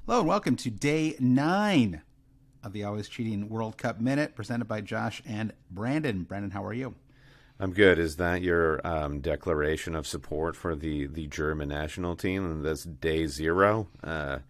Hello and welcome to day 9 of the Always Cheating World Cup Minute, presented by Josh and Brandon. Brandon, how are you? I'm good. Is that your declaration of support for the German national team? And that's day 0?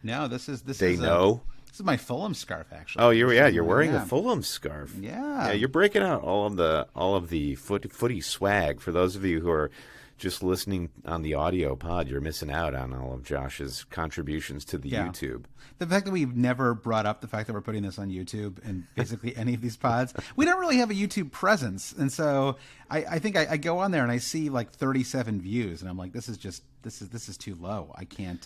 No, this is no. This is my Fulham scarf, actually. Oh, you're wearing a Fulham scarf. Yeah, you're breaking out all of the footy swag. For those of you who are just listening on the audio pod, you're missing out on all of Josh's contributions to the YouTube. The fact that we've never brought up the fact that we're putting this on YouTube and basically any of these pods, we don't really have a YouTube presence. And so I think I go on there and I see like 37 views and I'm like, this is too low. I can't,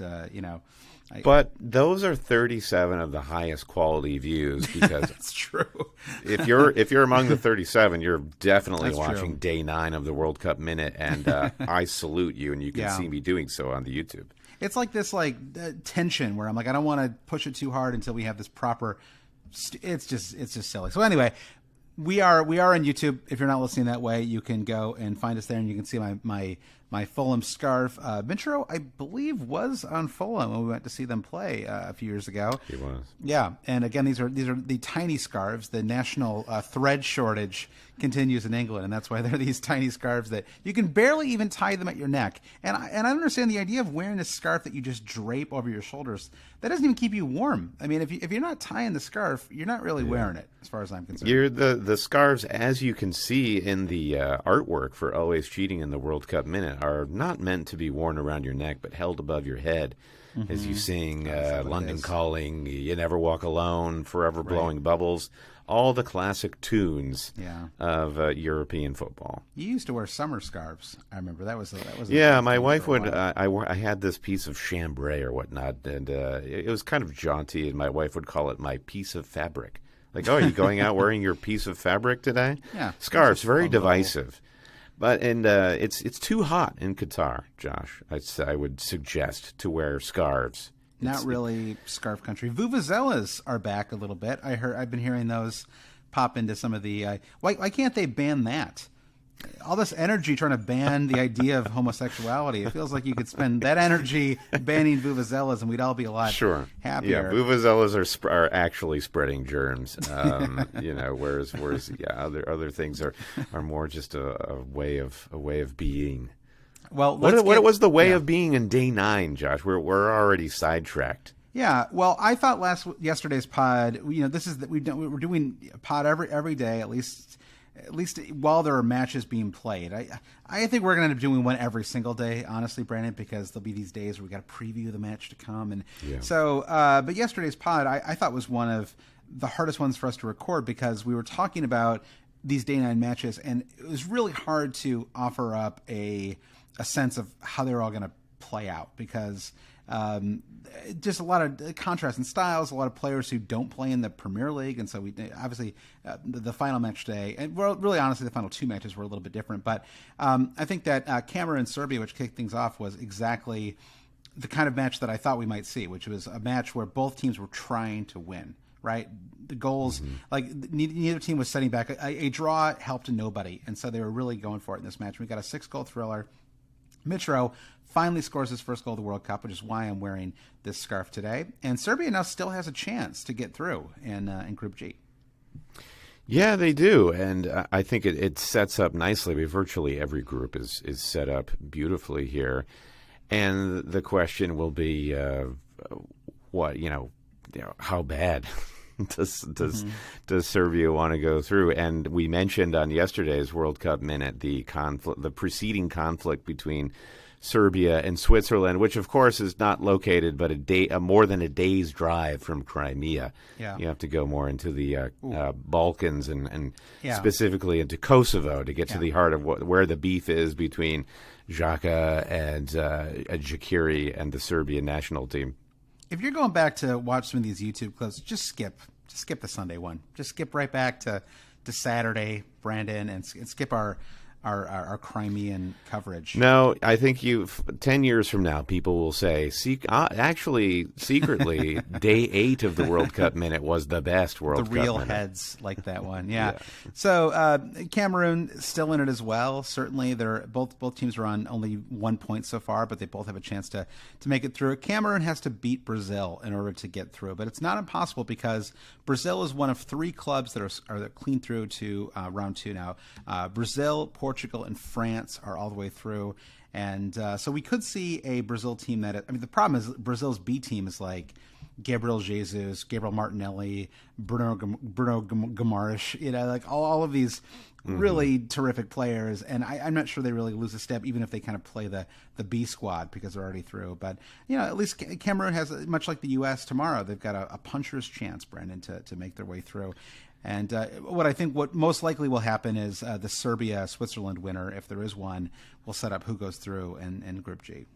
But those are 37 of the highest quality views because that's true. if you're among the 37, you're definitely That's watching true. day 9 of the World Cup Minute, and I salute you, and you can see me doing so on the YouTube. It's like this tension where I'm like, I don't want to push it too hard until we have this proper. It's just silly. So anyway, we are on YouTube. If you're not listening that way, you can go and find us there, and you can see my Fulham scarf. Vintro, I believe, was on Fulham when we went to see them play a few years ago. He was. Yeah, and again, these are the tiny scarves. The national thread shortage continues in England, and that's why they're these tiny scarves that you can barely even tie them at your neck. And I don't understand the idea of wearing a scarf that you just drape over your shoulders. That doesn't even keep you warm. I mean, if you're not tying the scarf, you're not really wearing it, as far as I'm concerned. You're the scarves, as you can see in the artwork for Always Cheating in the World Cup Minute, are not meant to be worn around your neck, but held above your head as you sing London Calling, You Never Walk Alone, Forever Blowing Bubbles, all the classic tunes of European football. You used to wear summer scarves. I remember that was my wife would. I had this piece of chambray or whatnot, and it was kind of jaunty, and my wife would call it my piece of fabric. Like, oh, are you going out wearing your piece of fabric today? Yeah, scarves, very divisive. But it's too hot in Qatar, Josh. I would suggest to wear scarves. Not really scarf country. Vuvuzelas are back a little bit. I've been hearing those pop into some of the. Why can't they ban that? All this energy trying to ban the idea of homosexuality. It feels like you could spend that energy banning vuvuzelas, and we'd all be a lot happier. Yeah, vuvuzelas are actually spreading germs. Whereas other things are more just a way of being. Well, what was the way of being in day 9, Josh? We're already sidetracked. Yeah, well, I thought yesterday's pod. We're doing a pod every day, at least while there are matches being played. I think we're going to end up doing one every single day, honestly, Brandon, because there'll be these days where we got to preview the match to come, and so. But yesterday's pod, I thought was one of the hardest ones for us to record because we were talking about these day 9 matches, and it was really hard to offer up a sense of how they were all going to play out because just a lot of contrast in styles, a lot of players who don't play in the Premier League, and so we obviously the final match today, and really honestly the final 2 matches were a little bit different, but I think that Cameroon and Serbia, which kicked things off, was exactly the kind of match that I thought we might see, which was a match where both teams were trying to win. Right, the goals like neither team was setting back. A draw helped nobody, and so they were really going for it in this match. We got a 6-goal thriller. Mitro finally scores his first goal of the World Cup, which is why I'm wearing this scarf today. And Serbia now still has a chance to get through in Group G. Yeah, they do, and I think it sets up nicely. Virtually every group is set up beautifully here, and the question will be, how bad does Serbia want to go through? And we mentioned on yesterday's World Cup Minute the preceding conflict between Serbia and Switzerland, which of course is not located but more than a day's drive from Crimea. Yeah. You have to go more into the Balkans and specifically into Kosovo to get to the heart of where the beef is between Xhaka and Shaqiri and the Serbian national team. If you're going back to watch some of these YouTube clips, just skip the Sunday one. Just skip right back to Saturday, Brandon, and skip our our Crimean coverage. No, I think 10 years from now, people will say, actually, secretly, day 8 of the World Cup minute was the best World Cup minute. The real heads like that one, yeah. So Cameroon still in it as well. Certainly, they're both teams are on only 1 point so far, but they both have a chance to make it through. Cameroon has to beat Brazil in order to get through, but it's not impossible because Brazil is one of 3 clubs that are clean through to round 2 now. Brazil, Portugal, and France are all the way through. And so we could see a Brazil team the problem is Brazil's B team is like Gabriel Jesus, Gabriel Martinelli, Bruno Guimaraes, like all of these really terrific players. And I'm not sure they really lose a step, even if they kind of play the B squad because they're already through. But, at least Cameroon has, much like the U.S. tomorrow, they've got a puncher's chance, Brendan, to make their way through. And what most likely will happen is the Serbia-Switzerland winner, if there is one, will set up who goes through in Group G.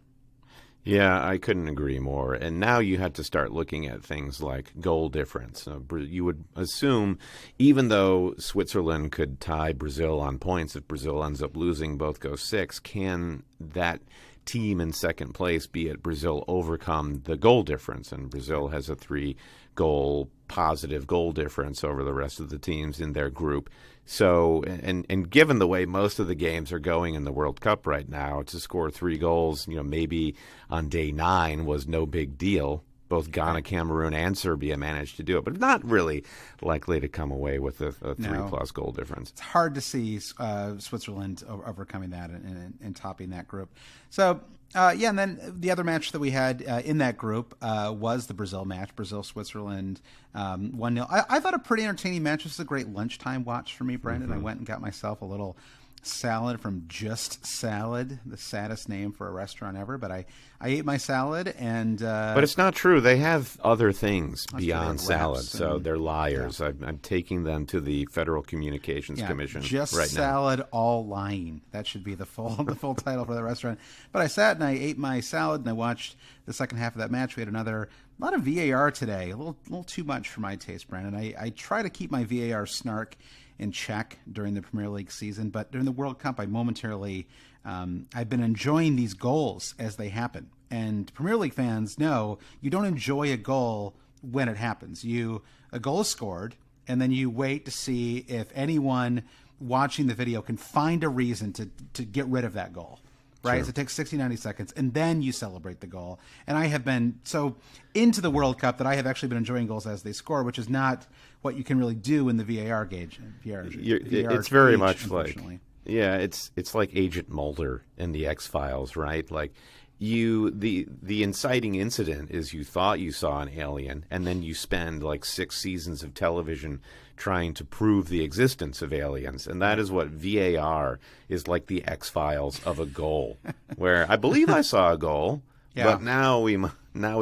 Yeah, I couldn't agree more. And now you have to start looking at things like goal difference. You would assume, even though Switzerland could tie Brazil on points, if Brazil ends up losing, both go 6, can that team in second place, be it Brazil, overcome the goal difference? And Brazil has a 3-goal positive goal difference over the rest of the teams in their group. So, and given the way most of the games are going in the World Cup right now, to score 3 goals, maybe on day 9 was no big deal. Both Ghana, Cameroon, and Serbia managed to do it, but not really likely to come away with a 3+ goal difference. It's hard to see Switzerland overcoming that and topping that group. So, and then the other match that we had in that group was the Brazil match, Brazil-Switzerland 1-0. I thought a pretty entertaining match. This was a great lunchtime watch for me, Brendan. I went and got myself a little salad from Just Salad, the saddest name for a restaurant ever, but I ate my salad and but it's not true. They have other things beyond salad, so they're liars. Yeah. I'm taking them to the Federal Communications Commission Just right Salad, now. All lying. That should be the full title for the restaurant. But I sat and I ate my salad and I watched the second half of that match. We had a lot of VAR today, a little too much for my taste, Brandon. I try to keep my VAR snark in check during the Premier League season, but during the World Cup, I momentarily, I've been enjoying these goals as they happen. And Premier League fans know you don't enjoy a goal when it happens. A goal is scored, and then you wait to see if anyone watching the video can find a reason to get rid of that goal. Right? Sure. So it takes 60, 90 seconds, and then you celebrate the goal. And I have been so into the World Cup that I have actually been enjoying goals as they score, which is not what you can really do in the VAR gauge. It's very much like, it's like Agent Mulder in the X-Files, right? Like the inciting incident is you thought you saw an alien, and then you spend like 6 seasons of television trying to prove the existence of aliens. And that is what VAR is, like the X-Files of a goal, where I believe I saw a goal, but now we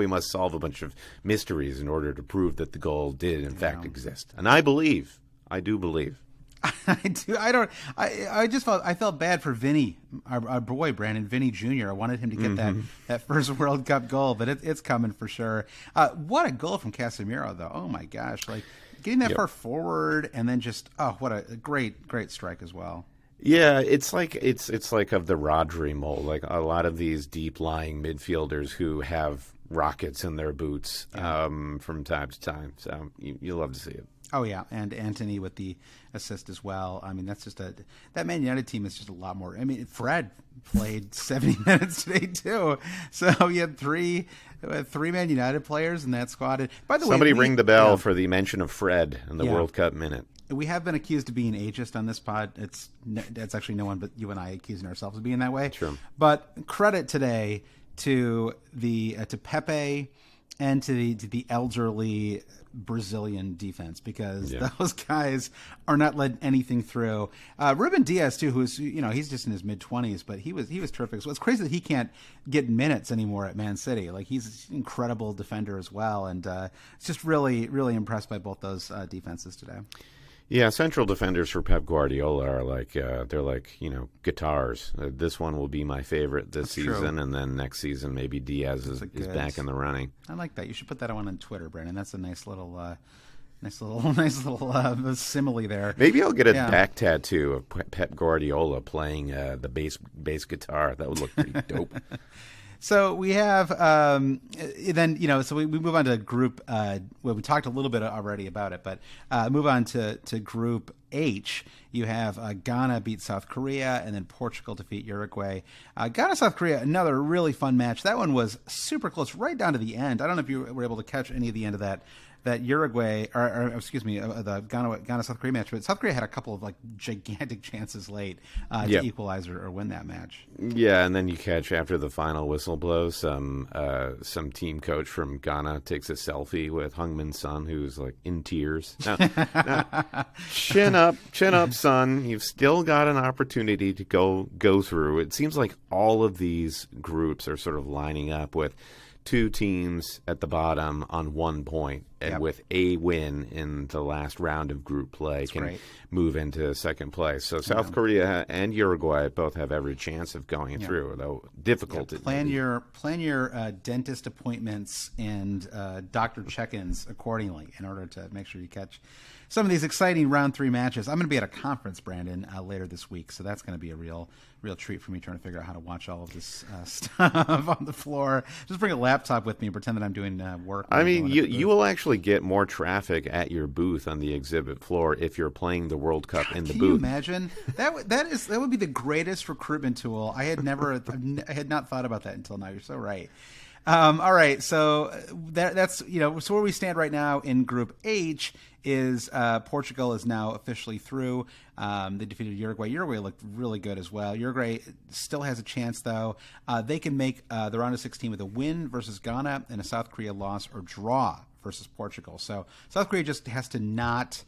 must solve a bunch of mysteries in order to prove that the goal did in fact exist. And I do believe. I felt bad for Vinny, our boy Brandon, Vinny Jr. I wanted him to get that first World Cup goal, but it's coming for sure. What a goal from Casemiro, though! Oh my gosh, like getting that far forward and then just what a great strike as well. Yeah, it's like of the Rodri mold, like a lot of these deep lying midfielders who have rockets in their boots from time to time. So you love to see it. Oh, yeah, and Antony with the assist as well. I mean, that's just that Man United team is just a lot more. I mean, Fred played 70 minutes today, too. So you had three Man United players in that squad. And by the way, somebody ring the bell for the mention of Fred in the World Cup minute. We have been accused of being ageist on this pod. It's actually no one but you and I accusing ourselves of being that way. True. But credit today to Pepe and to the elderly Brazilian defense, because those guys are not letting anything through. Ruben Diaz too, who's he's just in his mid-20s, but he was terrific. So it's crazy that he can't get minutes anymore at Man City. Like, he's an incredible defender as well, and it's just really impressed by both those defenses today. Yeah, central defenders for Pep Guardiola are like they're like guitars. This one will be my favorite this season, and then next season maybe Diaz is back in the running. I like that. You should put that on Twitter, Brandon. That's a nice little Nice little simile there. Maybe I'll get a back tattoo of Pep Guardiola playing the bass guitar. That would look pretty dope. So we have then so we move on to group. Well, we talked a little bit already about it, but move on to Group H. You have Ghana beat South Korea, and then Portugal defeat Uruguay. Ghana South Korea, another really fun match. That one was super close, right down to the end. I don't know if you were able to catch any of the end of that Uruguay, or excuse me, the Ghana South Korea match, but South Korea had a couple of like gigantic chances late to equalize or win that match. Yeah, and then you catch after the final whistle blows, some team coach from Ghana takes a selfie with Heung-min Son, who's like in tears. Now, chin up, son. You've still got an opportunity to go through. It seems like all of these groups are sort of lining up with two teams at the bottom on 1 point, and with a win in the last round of group play can move into second place. So South Korea and Uruguay both have every chance of going through, though difficult. Plan your dentist appointments and doctor check-ins accordingly in order to make sure you catch some of these exciting round 3 matches. I'm going to be at a conference, Brandon, later this week, so that's going to be a real treat for me trying to figure out how to watch all of this stuff on the floor. Just bring a laptop with me and pretend that I'm doing work. I mean, you will actually get more traffic at your booth on the exhibit floor if you're playing the World Cup in the booth. Can you imagine? That would be the greatest recruitment tool. I had not thought about that until now. You're so right. All right, so that's so where we stand right now in Group H is Portugal is now officially through. They defeated Uruguay. Uruguay looked really good as well. Uruguay still has a chance, though. They can make the round of 16 with a win versus Ghana and a South Korea loss or draw versus Portugal. So South Korea just has to not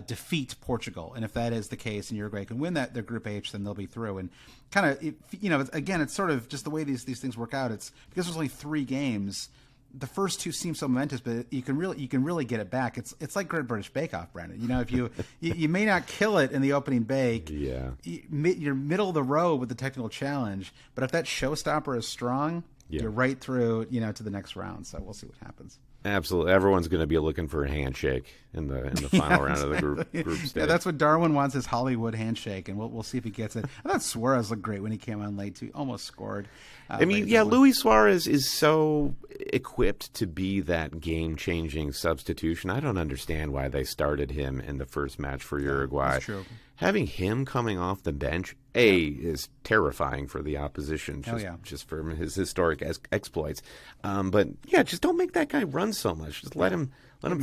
defeat Portugal, and if that is the case and Uruguay can win their Group H, then they'll be through. And kind of again, it's sort of just the way these things work out. It's because there's only 3 games. The first 2 seem so momentous, but you can really get it back. It's like Great British Bake Off, Brandon. If you may not kill it in the opening bake, you're middle of the road with the technical challenge. But if that showstopper is strong, you're right through to the next round. So we'll see what happens. Absolutely, everyone's going to be looking for a handshake in the final round of the group stage. Yeah, that's what Darwin wants, his Hollywood handshake, and we'll see if he gets it. I thought Suarez looked great when he came on late too, almost scored. I mean, Luis Suarez is so equipped to be that game-changing substitution. I don't understand why they started him in the first match for Uruguay. That's true. Having him coming off the bench, is terrifying for the opposition, just from his historic exploits. But just don't make that guy run so much. Just let him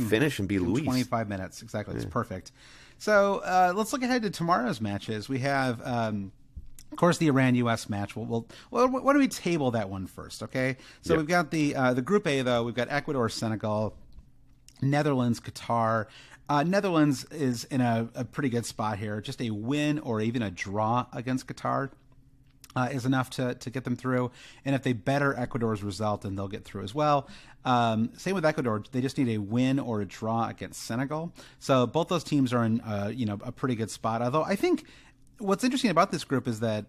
finish and be Luis. 25 minutes, exactly. It's perfect. So let's look ahead to tomorrow's matches. We have, of course, the Iran-U.S. match. Why don't we table that one first, okay? So we've got the Group A, though. We've got Ecuador, Senegal, Netherlands, Qatar. Netherlands is in a pretty good spot here. Just a win or even a draw against Qatar is enough to get them through. And if they better Ecuador's result, then they'll get through as well. Same with Ecuador. They just need a win or a draw against Senegal. So both those teams are in a pretty good spot. Although I think what's interesting about this group is that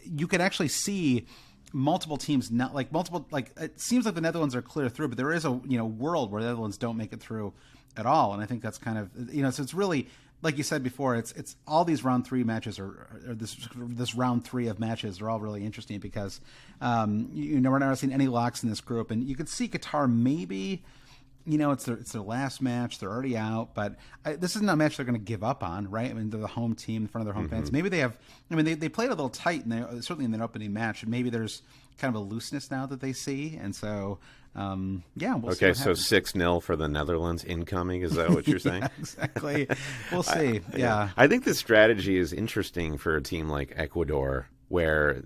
you can actually see multiple teams it seems like the Netherlands are clear through, but there is a world where the Netherlands don't make it through at all. And I think that's kind of so it's really, like you said before, it's all these round 3 matches or this round 3 of matches are all really interesting because we're not seeing any locks in this group, and you could see Qatar maybe it's their last match, they're already out, but this isn't a match they're going to give up on, right? I mean, they're the home team in front of their home fans. Maybe they have. I mean, they played a little tight, and certainly in their opening match, and maybe there's kind of a looseness now that they see, and so. We'll see what happens. 6-0 for the Netherlands incoming. Is that what you're saying? Yeah, exactly. We'll see. Yeah. I think the strategy is interesting for a team like Ecuador, where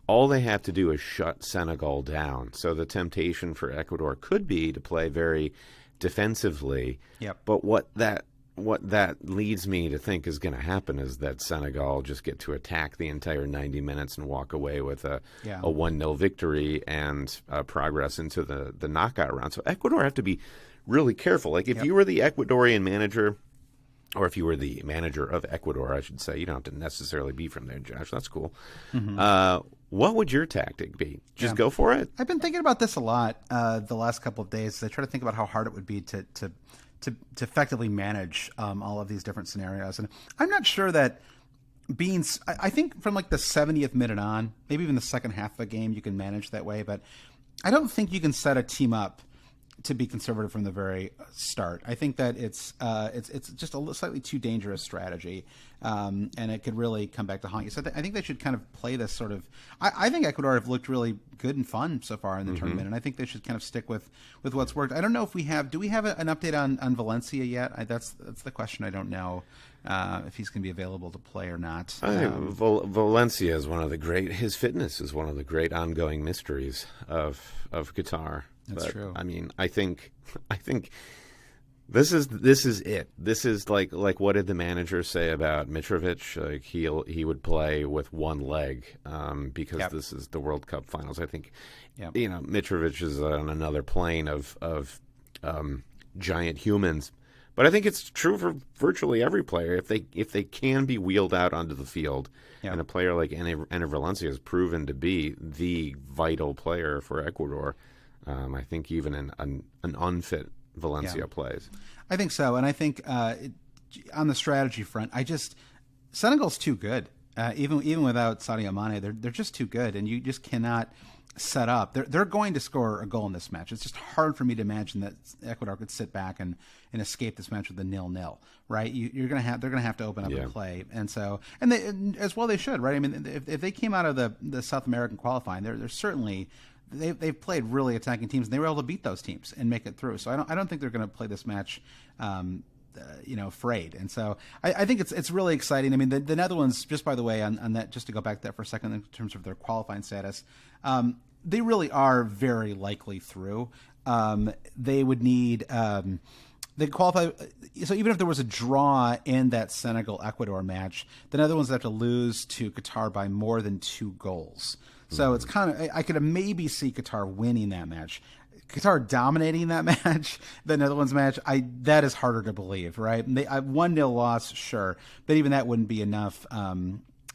all they have to do is shut Senegal down. So the temptation for Ecuador could be to play very defensively. Yep. But what that leads me to think is going to happen is that Senegal just get to attack the entire 90 minutes and walk away with a 1-0 victory and progress into the knockout round. So Ecuador have to be really careful. Like if you were the Ecuadorian manager, or if you were the manager of Ecuador, I should say, you don't have to necessarily be from there, Josh. That's cool. Mm-hmm. What would your tactic be? Just go for it? I've been thinking about this a lot the last couple of days. I try to think about how hard it would be to to effectively manage all of these different scenarios. And I'm not sure that I think from like the 70th minute on, maybe even the second half of a game, you can manage that way. But I don't think you can set a team up to be conservative from the very start. I think that it's just a slightly too dangerous strategy, and it could really come back to haunt you. So I think they should kind of play this sort of. I think Ecuador have looked really good and fun so far in the tournament, and I think they should kind of stick with what's worked. I don't know if we have. Do we have an update on Valencia yet? That's the question. I don't know if he's going to be available to play or not. I think Valencia is one of the great. His fitness is one of the great ongoing mysteries of Qatar. That's true. I mean, I think this is it. This is like what did the manager say about Mitrovic? Like he would play with one leg because this is the World Cup finals. I think Mitrovic is on another plane of giant humans. But I think it's true for virtually every player. If they can be wheeled out onto the field, and a player like Ener Valencia has proven to be the vital player for Ecuador. I think even an unfit Valencia plays. I think so, and I think on the strategy front, Senegal's too good. Even without Sadio Mane, they're just too good, and you just cannot set up. They're going to score a goal in this match. It's just hard for me to imagine that Ecuador could sit back and escape this match with a 0-0. Right? They're going to have to open up and play, and they as well they should. Right? I mean, if they came out of the South American qualifying, they're certainly. They've played really attacking teams, and they were able to beat those teams and make it through. So I don't think they're going to play this match, afraid. And so I think it's really exciting. I mean, the Netherlands, just by the way, on that, just to go back to that for a second in terms of their qualifying status, they really are very likely through. They would need. They qualify. So even if there was a draw in that Senegal-Ecuador match, the Netherlands have to lose to Qatar by more than 2 goals. So it's kind of, I could maybe see Qatar winning that match. Qatar dominating that match, the Netherlands match, that is harder to believe, right? And 1-0 loss, sure, but even that wouldn't be enough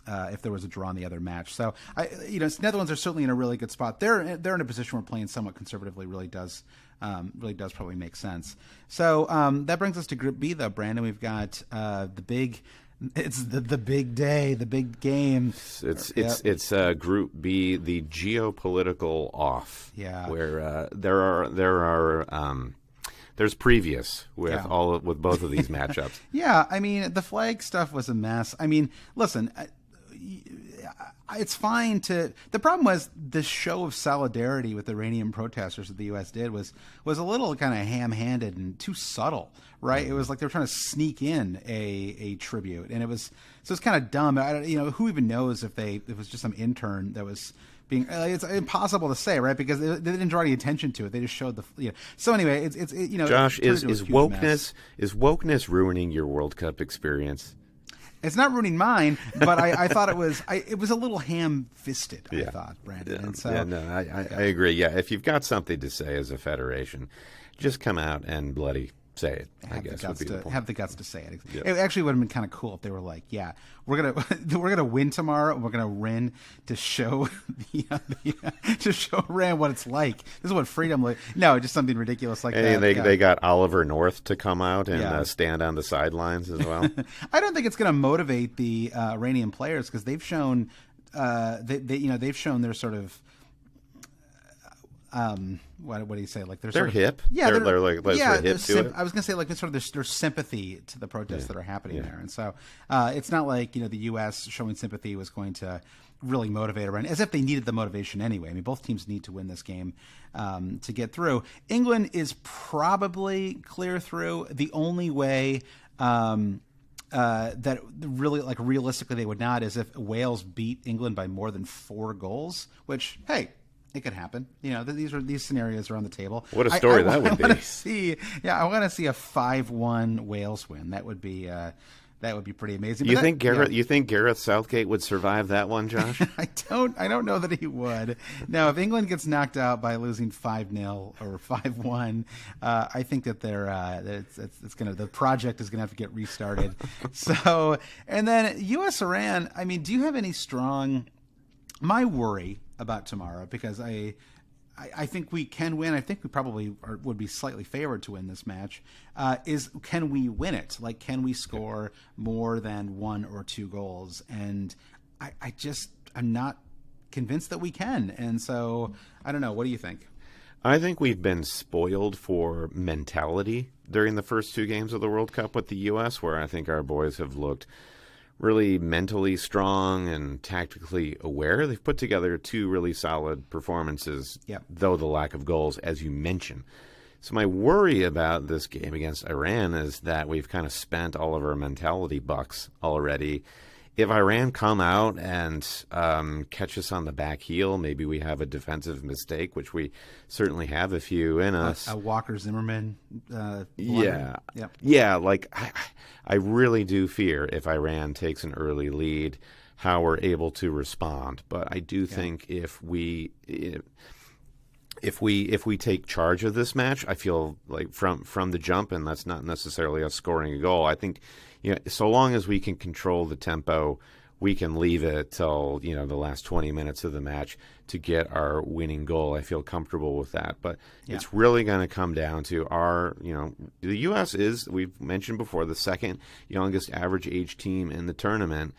if there was a draw in the other match. So Netherlands are certainly in a really good spot. They're in a position where playing somewhat conservatively really does probably make sense. So that brings us to Group B, though, Brandon. We've got the big. It's the big day, the big game. It's Group B, the geopolitical off. Yeah, where there's previous with with both of these matchups. Yeah, I mean the flag stuff was a mess. I mean, listen, it's fine to. The problem was the show of solidarity with the Iranian protesters that the U.S. did was a little kind of ham-handed and too subtle, right? It was like they were trying to sneak in a tribute, and it's kind of dumb. Who even knows if it was just some intern that was being. It's impossible to say, right? Because they didn't draw any attention to it. They just showed the. So anyway, it's Josh, is wokeness ruining your World Cup experience? It's not ruining mine, but I thought it was a little ham-fisted, I thought, Brandon. Yeah. And so, I agree. Yeah, if you've got something to say as a federation, just come out and bloody say it. Have the guts to say it. Yep. It actually would have been kind of cool if they were like, "Yeah, we're gonna win tomorrow, and we're gonna win to show to show Iran what it's like. This is what freedom like." No, just something ridiculous like that. They got Oliver North to come out and stand on the sidelines as well. I don't think it's going to motivate the Iranian players because they've shown they've shown their sort of. What do you say? Like they're hip. Yeah, they're hip to it. I was going to say like sort of their sympathy to the protests that are happening there, and so it's not like the U.S. showing sympathy was going to really motivate Iran, as if they needed the motivation anyway. I mean, both teams need to win this game to get through. England is probably clear through. The only way that really, like realistically, they would not is if Wales beat England by more than 4 goals. Which, hey. It could happen. These scenarios are on the table. What a story that would be. I want to see a 5-1 Wales win. That would be pretty amazing. You think Gareth Southgate would survive that one, Josh? I don't know that he would. Now, if England gets knocked out by losing 5-0 or 5-1, I think that the project is gonna have to get restarted. So, and then U.S. Iran. I mean, do you have any strong? My worry about tomorrow, because I I think we can win. I think we probably would be slightly favored to win this match. Is can we win it? Like, can we score more than 1 or 2 goals? And I'm not convinced that we can. And so I don't know. What do you think? I think we've been spoiled for mentality during the first 2 games of the World Cup with the U.S., where I think our boys have looked really mentally strong and tactically aware. They've put together 2 really solid performances, though the lack of goals, as you mentioned. So my worry about this game against Iran is that we've kind of spent all of our mentality bucks already. If Iran come out and catch us on the back heel, maybe we have a defensive mistake, which we certainly have a few in us. A Walker Zimmerman. Yeah. Like I really do fear if Iran takes an early lead, how we're able to respond. But I do think if we take charge of this match, I feel like from the jump, and that's not necessarily us scoring a goal. I think, so long as we can control the tempo, we can leave it till the last 20 minutes of the match to get our winning goal. I feel comfortable with that, but it's really going to come down to our, the U.S. is, we've mentioned before, the second youngest average age team in the tournament.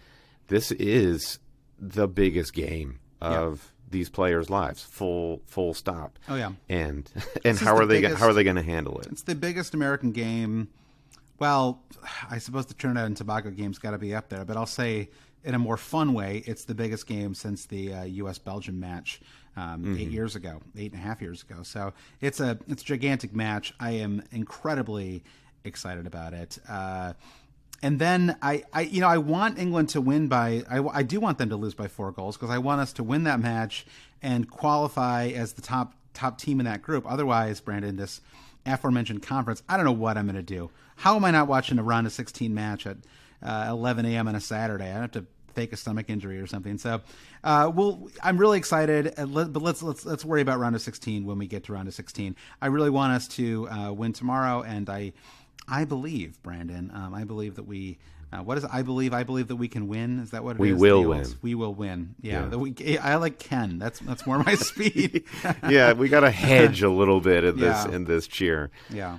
This is the biggest game of these players' lives, full stop. Oh yeah, and how are they going to handle it? It's the biggest American game. Well, I suppose the Trinidad and Tobago game's got to be up there, but I'll say in a more fun way, it's the biggest game since the U.S.-Belgium match 8 years ago, 8.5 years ago. So it's a gigantic match. I am incredibly excited about it. And then I want England to win by. I do want them to lose by 4 goals because I want us to win that match and qualify as the top team in that group. Otherwise, Brandon, this aforementioned conference, I don't know what I'm going to do. How am I not watching a round of 16 match at 11 a.m. on a Saturday? I have to fake a stomach injury or something. So, I'm really excited. But let's worry about round of 16 when we get to round of 16. I really want us to win tomorrow, and I believe, Brandon. I believe that we. What is it? I believe that we can win. Is that what it is? We will win. We will win. Yeah. I like Ken. That's more my speed. Yeah, we got to hedge a little bit in this cheer. Yeah.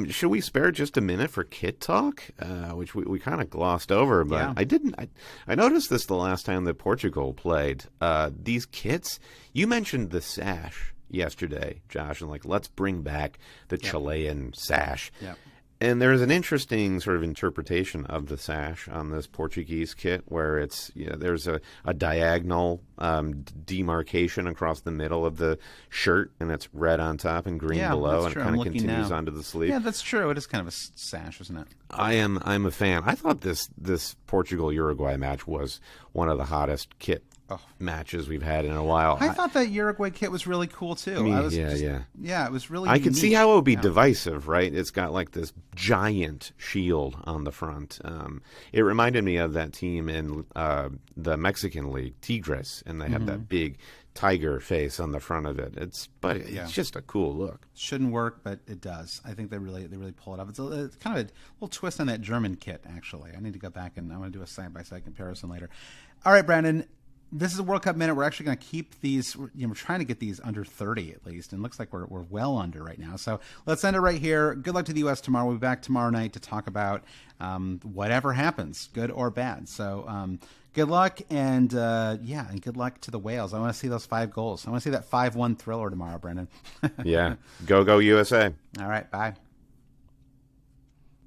Should we spare just a minute for kit talk, which we kind of glossed over, but I noticed this the last time that Portugal played. These kits, you mentioned the sash yesterday, Josh, and let's bring back the Chilean sash. Yeah. And there's an interesting sort of interpretation of the sash on this Portuguese kit where it's there's a diagonal demarcation across the middle of the shirt, and it's red on top and green below, and it kind of continues onto the sleeve. Yeah, that's true. It is kind of a sash, isn't it? I'm a fan. I thought this Portugal-Uruguay match was one of the hottest kit matches we've had in a while. I thought that Uruguay kit was really cool too. It was really. I could see how it would be divisive, right? It's got this giant shield on the front. It reminded me of that team in the Mexican League, Tigres, and they have that big tiger face on the front of it. It's just a cool look. Shouldn't work, but it does. I think they really pull it off. It's kind of a little twist on that German kit. Actually, I need to go back and I'm going to do a side-by-side comparison later. All right, Brandon. This is a World Cup minute. We're actually going to keep these. We're trying to get these under 30 at least, and it looks like we're well under right now. So let's end it right here. Good luck to the U.S. tomorrow. We'll be back tomorrow night to talk about whatever happens, good or bad. So good luck, and good luck to the Wales. I want to see those 5 goals. I want to see that 5-1 thriller tomorrow, Brendan. Yeah, go USA. All right, bye.